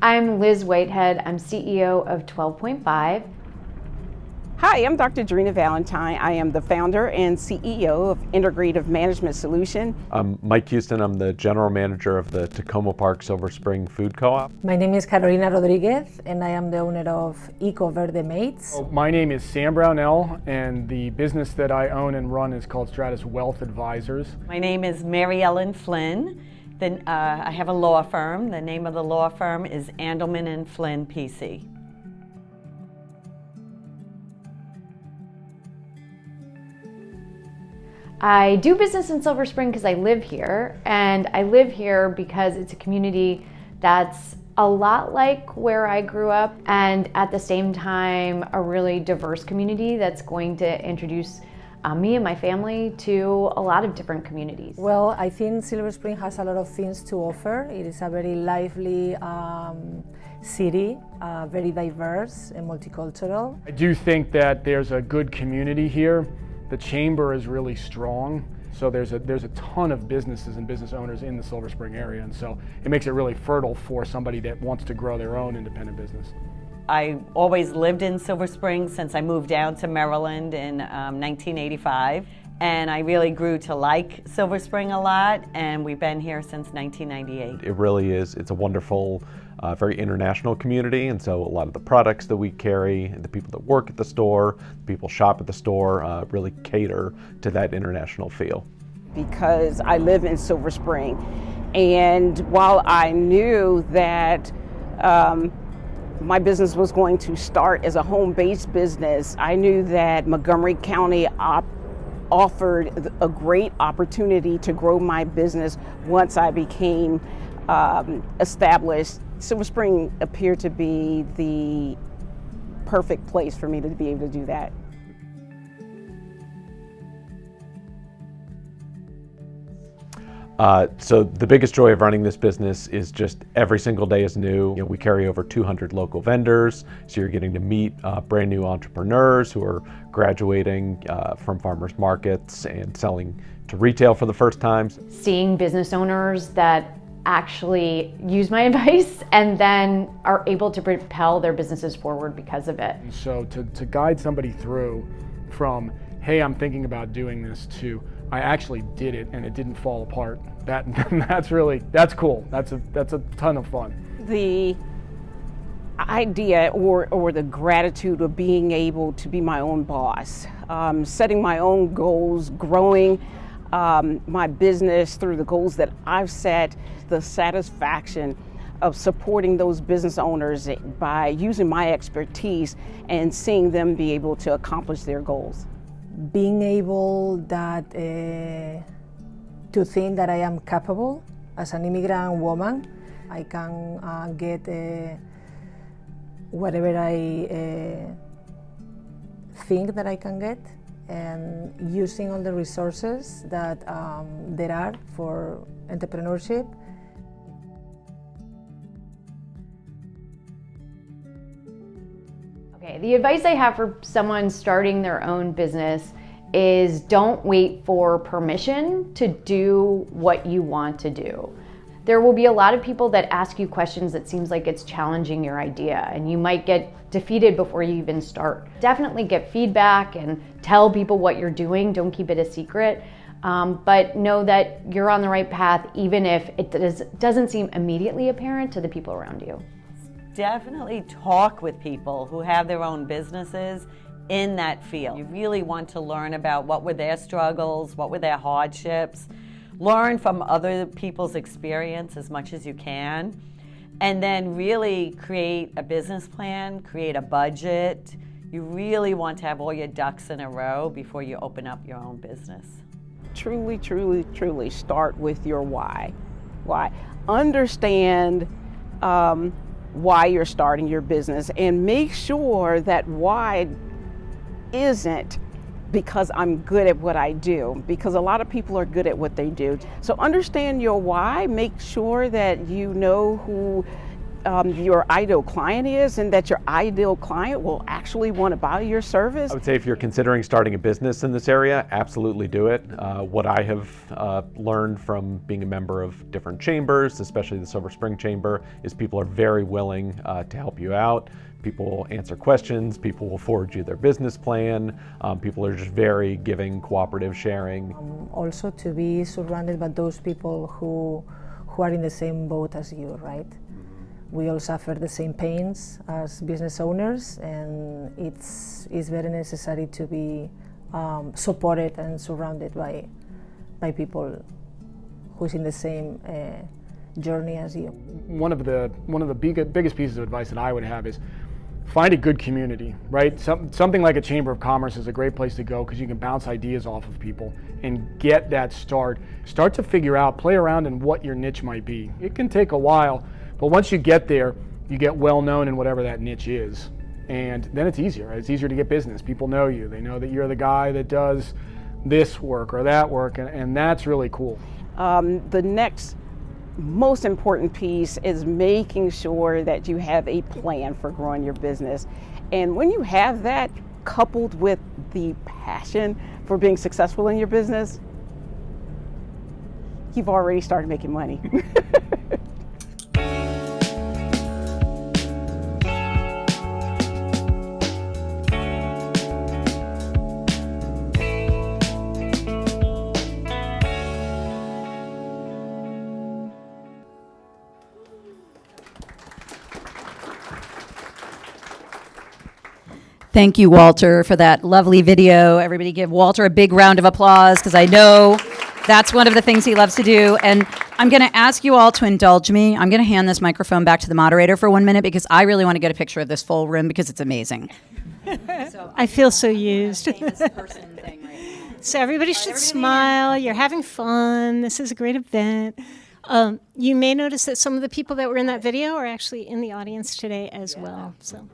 I'm Liz Whitehead. I'm CEO of 12.5. Hi, I'm Dr. Drina Valentine. I am the founder and CEO of Integrative Management Solution. I'm Mike Houston. I'm the general manager of the Tacoma Park Silver Spring Food Co-op. My name is Carolina Rodriguez, and I am the owner of Eco Verde Mates. My name is Sam Brownell, and the business that I own and run is called Stratus Wealth Advisors. My name is Mary Ellen Flynn. I have a law firm. The name of the law firm is Andelman and Flynn PC. I do business in Silver Spring because I live here, and I live here because it's a community that's a lot like where I grew up, and at the same time a really diverse community that's going to introduce me and my family to a lot of different communities. Well, I think Silver Spring has a lot of things to offer. It is a very lively city, very diverse and multicultural. I do think that there's a good community here. The chamber is really strong, so there's a ton of businesses and business owners in the Silver Spring area, and so it makes it really fertile for somebody that wants to grow their own independent business. I always lived in Silver Spring since I moved down to Maryland in 1985, and I really grew to like Silver Spring a lot, and we've been here since 1998. It really is. It's a wonderful, very international community, and so a lot of the products that we carry, the people that work at the store, the people shop at the store, really cater to that international feel. Because I live in Silver Spring, and while I knew that my business was going to start as a home-based business, I knew that Montgomery County offered a great opportunity to grow my business once I became established. Silver Spring appeared to be the perfect place for me to be able to do that. So the biggest joy of running this business is just every single day is new. We carry over 200 local vendors, so you're getting to meet brand new entrepreneurs who are graduating from farmers markets and selling to retail for the first time. Seeing business owners that actually use my advice and then are able to propel their businesses forward because of it. And so to guide somebody through from, hey, I'm thinking about doing this, to I actually did it and it didn't fall apart. That's cool. That's a ton of fun. The idea or the gratitude of being able to be my own boss, setting my own goals, growing my business through the goals that I've set, the satisfaction of supporting those business owners by using my expertise and seeing them be able to accomplish their goals. Being able to think that I am capable as an immigrant woman, I can get whatever I think that I can get, and using all the resources that there are for entrepreneurship. Okay, the advice I have for someone starting their own business is don't wait for permission to do what you want to do. There will be a lot of people that ask you questions that seems like it's challenging your idea, and you might get defeated before you even start. Definitely get feedback and tell people what you're doing. Don't keep it a secret, but know that you're on the right path even if it doesn't seem immediately apparent to the people around you. Definitely talk with people who have their own businesses in that field. You really want to learn about what were their struggles, what were their hardships. Learn from other people's experience as much as you can, and then really create a business plan, create a budget. You really want to have all your ducks in a row before you open up your own business. Truly, truly, truly start with your why. Why? Understand why you're starting your business, and make sure that why isn't because I'm good at what I do, because a lot of people are good at what they do. So understand your why, make sure that you know who your ideal client is and that your ideal client will actually want to buy your service. I would say if you're considering starting a business in this area, absolutely do it. What I have learned from being a member of different chambers, especially the Silver Spring Chamber, is people are very willing to help you out. People will answer questions, people will forward you their business plan, people are just very giving, cooperative, sharing. Also to be surrounded by those people who are in the same boat as you, right? We all suffer the same pains as business owners, and it's very necessary to be supported and surrounded by people who's in the same journey as you. One of the biggest pieces of advice that I would have is find a good community, right? Something like a Chamber of Commerce is a great place to go because you can bounce ideas off of people and get that start. Start to figure out, play around in what your niche might be. It can take a while, but once you get there, you get well known in whatever that niche is. And then it's easier, right? It's easier to get business. People know you. They know that you're the guy that does this work or that work, and that's really cool. The next most important piece is making sure that you have a plan for growing your business. And when you have that coupled with the passion for being successful in your business, you've already started making money. Thank you, Walter, for that lovely video. Everybody give Walter a big round of applause because I know that's one of the things he loves to do. And I'm going to ask you all to indulge me. I'm going to hand this microphone back to the moderator for 1 minute because I really want to get a picture of this full room because it's amazing. So I feel so used. Famous person thing right now. So everybody should smile. You're having fun. This is a great event. You may notice that some of the people that were in that video are actually in the audience today as well. So.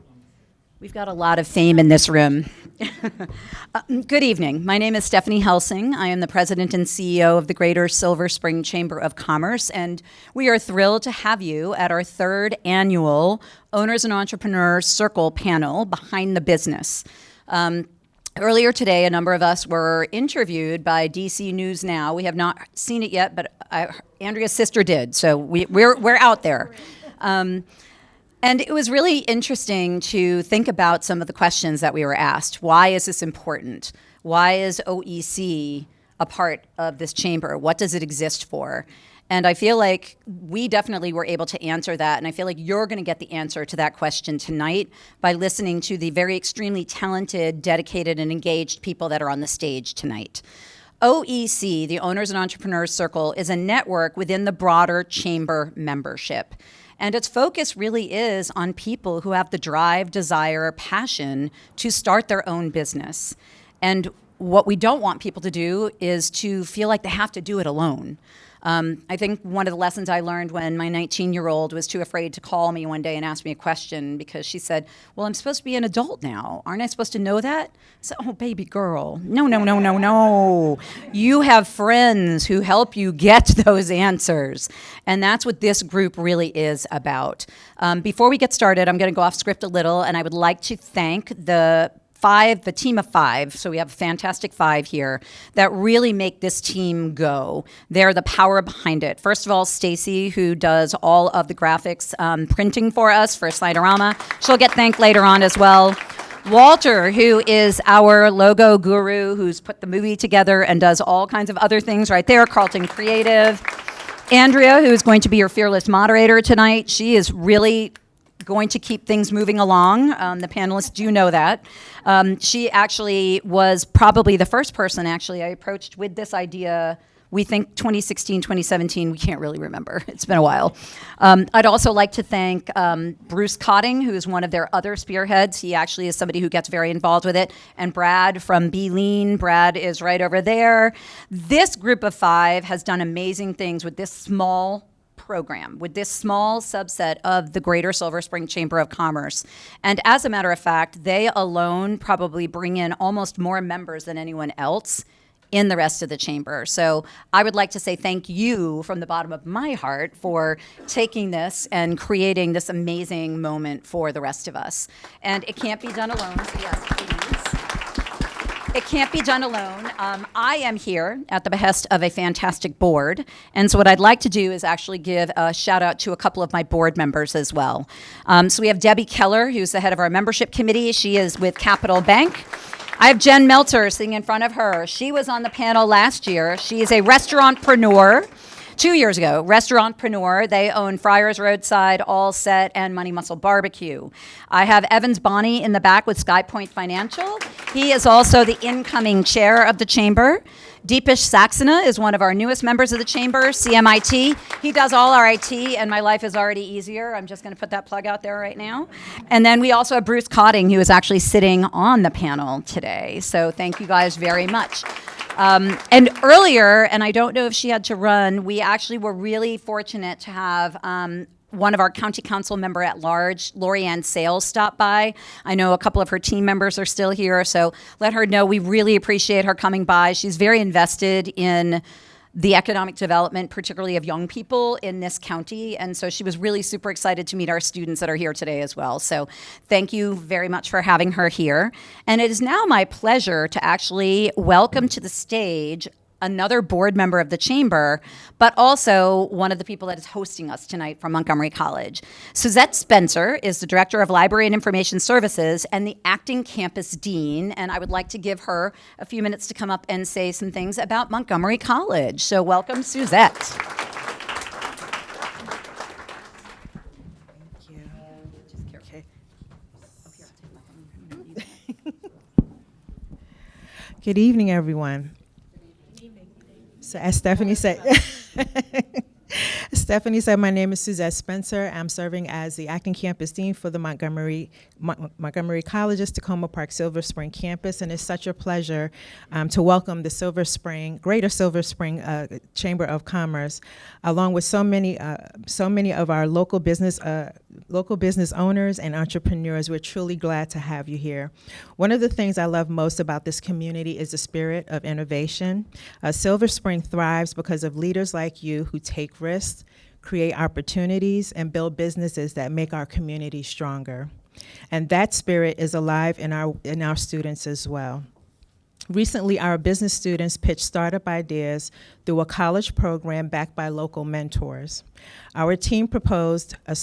We've got a lot of fame in this room. Good evening. My name is Stephanie Helsing. I am the president and CEO of the Greater Silver Spring Chamber of Commerce, and we are thrilled to have you at our 3rd annual Owners and Entrepreneurs Circle panel, Behind the Business. Earlier today, a number of us were interviewed by DC News Now. We have not seen it yet, but Andrea's sister did, so we're out there. And it was really interesting to think about some of the questions that we were asked. Why is this important? Why is OEC a part of this chamber? What does it exist for? And I feel like we definitely were able to answer that. And I feel like you're going to get the answer to that question tonight by listening to the very extremely talented, dedicated, and engaged people that are on the stage tonight. OEC, the Owners and Entrepreneurs Circle, is a network within the broader chamber membership. And its focus really is on people who have the drive, desire, passion to start their own business. And what we don't want people to do is to feel like they have to do it alone. I think one of the lessons I learned when my 19-year-old was too afraid to call me one day and ask me a question because she said, well, I'm supposed to be an adult now. Aren't I supposed to know that? I said, oh, baby girl, no. You have friends who help you get those answers. And that's what this group really is about. Before we get started, I'm going to go off script a little, and I would like to thank the team of 5, so we have a fantastic 5 here, that really make this team go. They're the power behind it. First of all, Stacy, who does all of the graphics printing for us for Sliderama. She'll get thanked later on as well. Walter, who is our logo guru, who's put the movie together and does all kinds of other things right there, Carlton Creative. Andrea, who is going to be your fearless moderator tonight. She is really going to keep things moving along. The panelists do know that. She actually was probably the first person actually I approached with this idea. We think 2016, 2017, we can't really remember. It's been a while. I'd also like to thank Bruce Cotting, who is one of their other spearheads. He actually is somebody who gets very involved with it. And Brad from Be Lean. Brad is right over there. This group of 5 has done amazing things with this small program, with this small subset of the Greater Silver Spring Chamber of Commerce. And as a matter of fact, they alone probably bring in almost more members than anyone else in the rest of the chamber. So I would like to say thank you from the bottom of my heart for taking this and creating this amazing moment for the rest of us. And it can't be done alone, so yes, please. It can't be done alone. I am here at the behest of a fantastic board. And so what I'd like to do is actually give a shout out to a couple of my board members as well. So we have Debbie Keller, who's the head of our membership committee. She is with Capital Bank. I have Jen Melter sitting in front of her. She was on the panel last year. She is a restaurantpreneur. 2 years ago, restaurantpreneur. They own Friars Roadside, All Set, and Money Muscle Barbecue. I have Evans Bonney in the back with SkyPoint Financial. He is also the incoming chair of the chamber. Deepish Saxena is one of our newest members of the chamber, CMIT. He does all our IT, and my life is already easier. I'm just going to put that plug out there right now. And then we also have Bruce Cotting, who is actually sitting on the panel today. So thank you guys very much. And earlier, and I don't know if she had to run, we actually were really fortunate to have one of our county council member at large, Lori Ann Sales, stop by. I know a couple of her team members are still here, so let her know we really appreciate her coming by. She's very invested in the economic development, particularly of young people in this county, and so she was really super excited to meet our students that are here today as well. So thank you very much for having her here. And it is now my pleasure to actually welcome to the stage another board member of the chamber, but also one of the people that is hosting us tonight from Montgomery College. Suzette Spencer is the Director of Library and Information Services and the acting campus dean, and I would like to give her a few minutes to come up and say some things about Montgomery College. So welcome, Suzette. Thank you. Okay. Good evening, everyone. So as Stephanie said, my name is Suzette Spencer. I'm serving as the acting campus dean for the Montgomery College's Tacoma Park Silver Spring campus, and it's such a pleasure to welcome the Greater Silver Spring Chamber of Commerce, along with so many of our local business owners and entrepreneurs. We're truly glad to have you here. One of the things I love most about this community is the spirit of innovation. Silver Spring thrives because of leaders like you who take risks, create opportunities, and build businesses that make our community stronger. And that spirit is alive in our students as well. Recently, our business students pitched startup ideas through a college program backed by local mentors. One team proposed a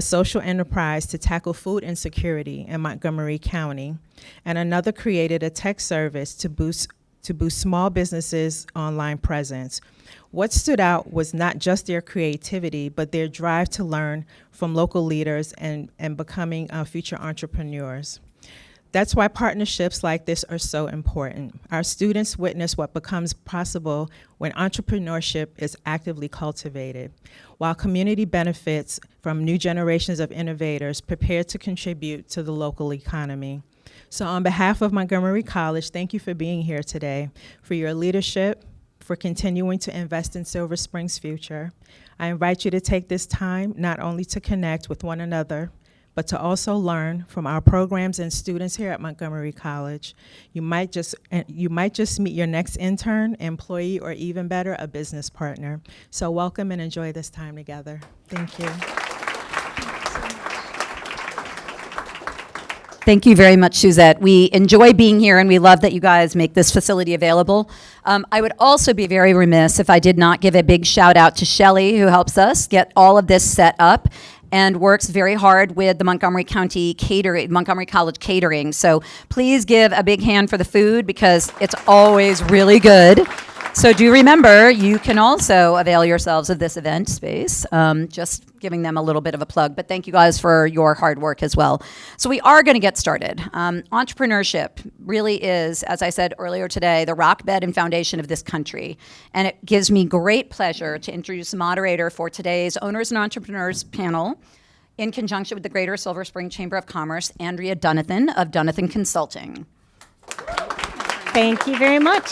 social enterprise to tackle food insecurity in Montgomery County, and another created a tech service to boost small businesses' online presence. What stood out was not just their creativity, but their drive to learn from local leaders and becoming future entrepreneurs. That's why partnerships like this are so important. Our students witness what becomes possible when entrepreneurship is actively cultivated, while community benefits from new generations of innovators prepared to contribute to the local economy. So on behalf of Montgomery College, thank you for being here today, for your leadership, for continuing to invest in Silver Spring's future. I invite you to take this time not only to connect with one another, but to also learn from our programs and students here at Montgomery College. You might just meet your next intern, employee, or even better, a business partner. So welcome and enjoy this time together. Thank you. Thank you very much, Suzette. We enjoy being here, and we love that you guys make this facility available. I would also be very remiss if I did not give a big shout out to Shelley, who helps us get all of this set up and works very hard with the Montgomery College catering. So please give a big hand for the food, because it's always really good. So do remember, you can also avail yourselves of this event space. Just giving them a little bit of a plug, but thank you guys for your hard work as well. So we are going to get started. Entrepreneurship really is, as I said earlier today, the rock bed and foundation of this country. And it gives me great pleasure to introduce the moderator for today's Owners and Entrepreneurs panel, in conjunction with the Greater Silver Spring Chamber of Commerce, Andrea Dunathan of Dunathan Consulting. Thank you very much.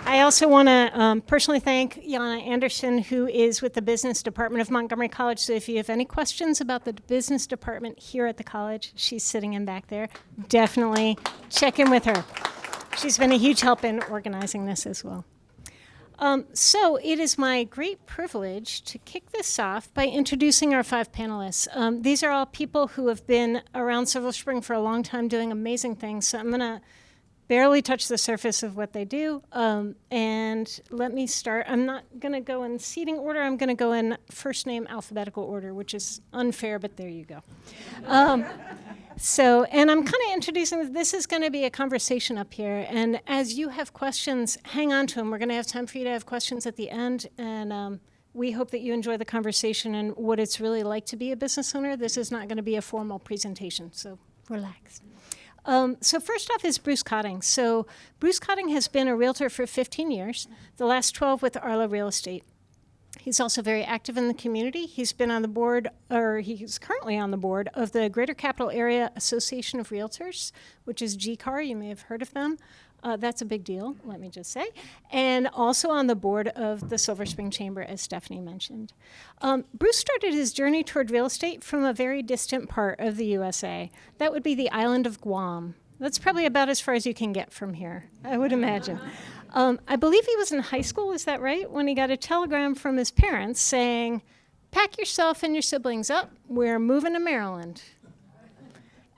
I also want to personally thank Jana Anderson, who is with the business department of Montgomery College. So if you have any questions about the business department here at the college, she's sitting in back there. Definitely check in with her. She's been a huge help in organizing this as well. So it is my great privilege to kick this off by introducing our 5 panelists. These are all people who have been around Silver Spring for a long time doing amazing things. So I'm going to barely touch the surface of what they do. And let me start. I'm not going to go in seating order. I'm going to go in first name alphabetical order, which is unfair, but there you go. And I'm kind of introducing, this is going to be a conversation up here. And as you have questions, hang on to them. We're going to have time for you to have questions at the end. And we hope that you enjoy the conversation and what it's really like to be a business owner. This is not going to be a formal presentation, so relax. So first off is Bruce Cotting. So Bruce Cotting has been a realtor for 15 years, the last 12 with Arla Real Estate. He's also very active in the community. He's been on the board, or he's currently on the board, of the Greater Capital Area Association of Realtors, which is GCAR. You may have heard of them. That's a big deal, let me just say. And also on the board of the Silver Spring Chamber, as Stephanie mentioned. Bruce started his journey toward real estate from a very distant part of the USA. That would be the island of Guam. That's probably about as far as you can get from here, I would imagine. I believe he was in high school, is that right? When he got a telegram from his parents saying, pack yourself and your siblings up, we're moving to Maryland.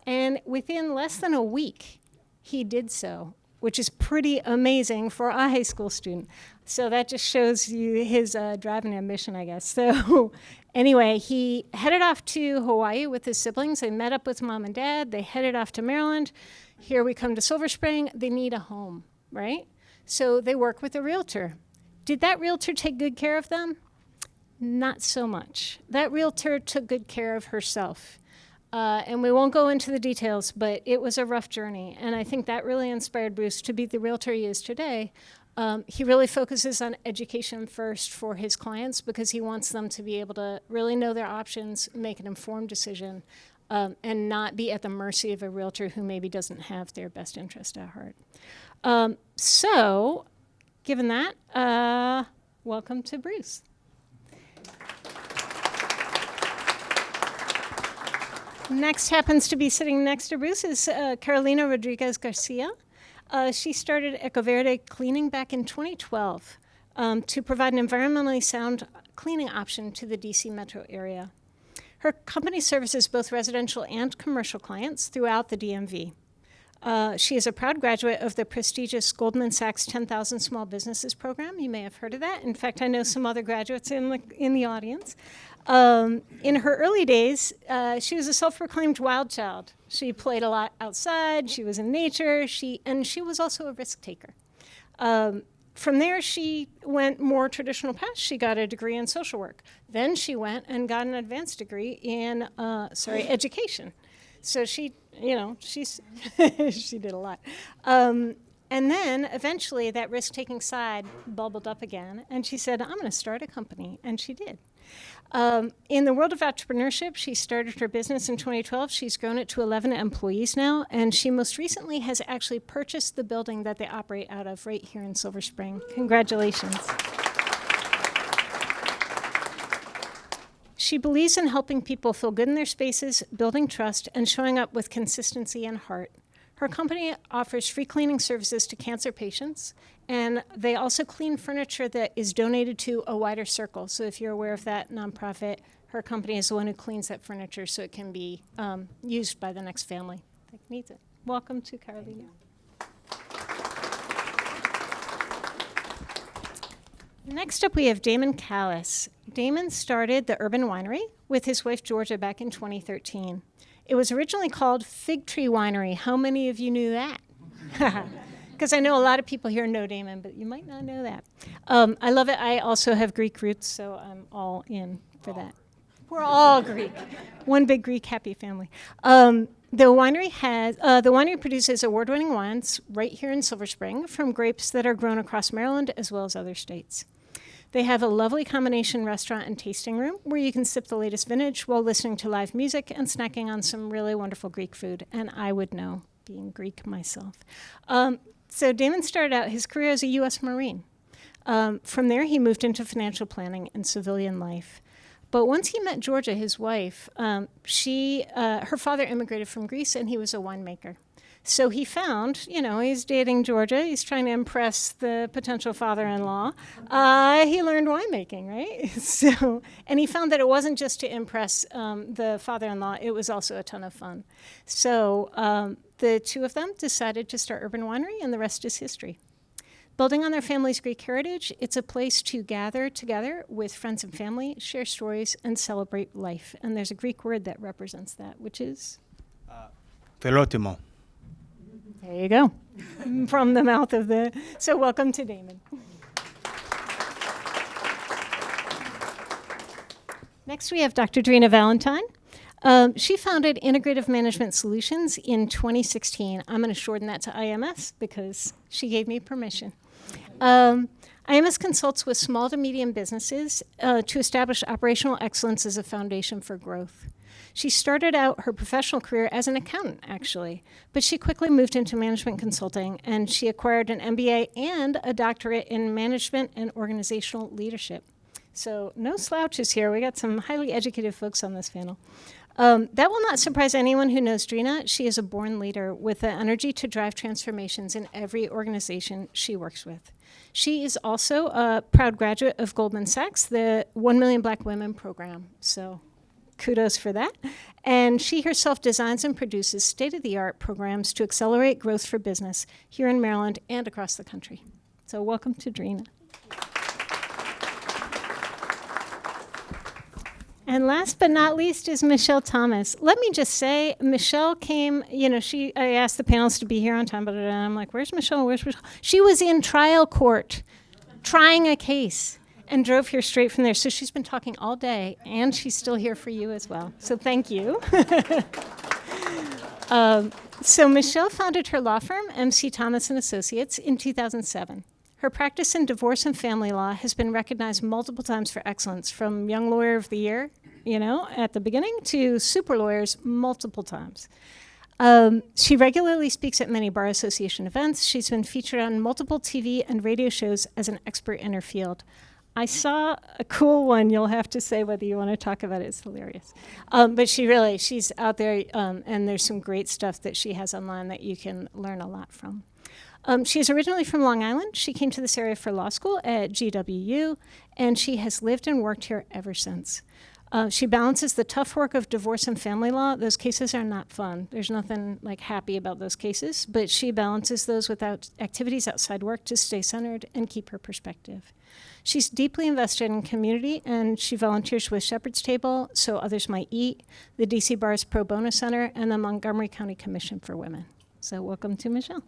And within less than a week, he did so, which is pretty amazing for a high school student. So that just shows you his drive and ambition, I guess. So anyway, he headed off to Hawaii with his siblings. They met up with mom and dad. They headed off to Maryland. Here we come to Silver Spring. They need a home, right? So they work with a realtor. Did that realtor take good care of them? Not so much. That realtor took good care of herself. And we won't go into the details, but it was a rough journey. And I think that really inspired Bruce to be the realtor he is today. He really focuses on education first for his clients because he wants them to be able to really know their options, make an informed decision, and not be at the mercy of a realtor who maybe doesn't have their best interest at heart. So, given that, welcome to Bruce. Next happens to be sitting next to Bruce is Carolina Rodriguez Garcia. She started Ecoverde Cleaning back in 2012 to provide an environmentally sound cleaning option to the DC metro area. Her company services both residential and commercial clients throughout the DMV. She is a proud graduate of the prestigious Goldman Sachs 10,000 Small Businesses program. You may have heard of that. In fact, I know some other graduates in the audience. In her early days, she was a self-proclaimed wild child. She played a lot outside. She was in nature. And she was also a risk taker. From there, she went more traditional path. She got a degree in social work. Then she went and got an advanced degree in education. So she did a lot. And then eventually that risk-taking side bubbled up again, and she said, I'm going to start a company, and she did. In the world of entrepreneurship, she started her business in 2012. She's grown it to 11 employees now, and she most recently has actually purchased the building that they operate out of right here in Silver Spring. Congratulations. She believes in helping people feel good in their spaces, building trust, and showing up with consistency and heart. Her company offers free cleaning services to cancer patients, and they also clean furniture that is donated to A Wider Circle. So if you're aware of that nonprofit, her company is the one who cleans that furniture so it can be used by the next family that needs it. Welcome to Carolina. Next up, we have Damon Callis. Damon started the Urban Winery with his wife, Georgia, back in 2013. It was originally called Fig Tree Winery. How many of you knew that? Because I know a lot of people here know Damon, but you might not know that. I love it. I also have Greek roots, so I'm all in for that. We're all Greek. One big Greek happy family. The winery produces award-winning wines right here in Silver Spring from grapes that are grown across Maryland as well as other states. They have a lovely combination restaurant and tasting room where you can sip the latest vintage while listening to live music and snacking on some really wonderful Greek food. And I would know, being Greek myself. So Damon started out his career as a U.S. Marine. From there, he moved into financial planning and civilian life. But once he met Georgia, his wife, her father immigrated from Greece, and he was a winemaker. So he found, he's dating Georgia. He's trying to impress the potential father-in-law. He learned winemaking, right? And he found that it wasn't just to impress the father-in-law. It was also a ton of fun. So the two of them decided to start Urban Winery, and the rest is history. Building on their family's Greek heritage, it's a place to gather together with friends and family, share stories, and celebrate life. And there's a Greek word that represents that, which is? Philotimo. There you go. From the mouth of so welcome to Damon. Next we have Dr. Drina Valentine. She founded Integrative Management Solutions in 2016. I'm going to shorten that to IMS because she gave me permission. IMS consults with small to medium businesses to establish operational excellence as a foundation for growth. She started out her professional career as an accountant, actually, but she quickly moved into management consulting, and she acquired an MBA and a doctorate in management and organizational leadership. So no slouches here. We got some highly educated folks on this panel. That will not surprise anyone who knows Drina. She is a born leader with the energy to drive transformations in every organization she works with. She is also a proud graduate of Goldman Sachs, the 1 Million Black Women program. So kudos for that. And she herself designs and produces state-of-the-art programs to accelerate growth for business here in Maryland and across the country. So welcome to Drina. And last but not least is Michelle Thomas. Let me just say, Michelle came, I asked the panelists to be here on time, but I'm like, where's Michelle? She was in trial court trying a case and drove here straight from there. So she's been talking all day, and she's still here for you as well. So thank you. So Michelle founded her law firm, MC Thomas & Associates, in 2007. Her practice in divorce and family law has been recognized multiple times for excellence, from Young Lawyer of the Year, at the beginning, to super lawyers multiple times. She regularly speaks at many Bar Association events. She's been featured on multiple TV and radio shows as an expert in her field. I saw a cool one. You'll have to say whether you want to talk about it. It's hilarious. But she's out there, and there's some great stuff that she has online that you can learn a lot from. She's originally from Long Island. She came to this area for law school at GWU, and she has lived and worked here ever since. She balances the tough work of divorce and family law. Those cases are not fun. There's nothing happy about those cases, but she balances those with activities outside work to stay centered and keep her perspective. She's deeply invested in community, and she volunteers with Shepherd's Table, So Others Might Eat, the DC Bar's Pro Bono Center, and the Montgomery County Commission for Women. So welcome to Michelle.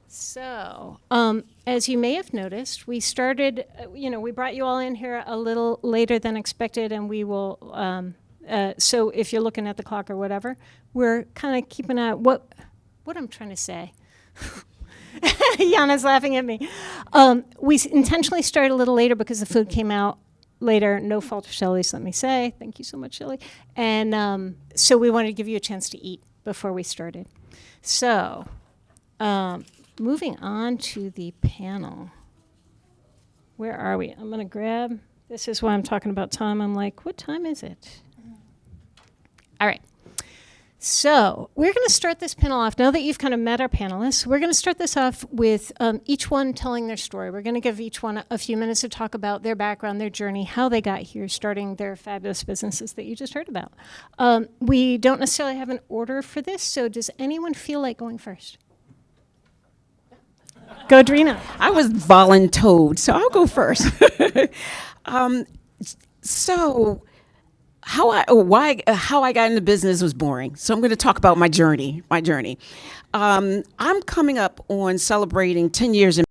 So, as you may have noticed, we started, we brought you all in here a little later than expected, and we will, so if you're looking at the clock or whatever, we're kind of keeping an eye what I'm trying to say. Yana's laughing at me. We intentionally started a little later because the food came out later. No fault of Shelley's, let me say. Thank you so much, Shelley. And so we wanted to give you a chance to eat before we started. So, moving on to the panel. Where are we? I'm going to grab, this is why I'm talking about time. I'm like, what time is it? All right. So we're going to start this panel off. Now that you've kind of met our panelists, we're going to start this off with each one telling their story. We're going to give each one a few minutes to talk about their background, their journey, how they got here, starting their fabulous businesses that you just heard about. We don't necessarily have an order for this, so does anyone feel like going first? Go, Drina. I was voluntold, so I'll go first. So how I got into business was boring. So I'm going to talk about my journey. I'm coming up on celebrating 10 years in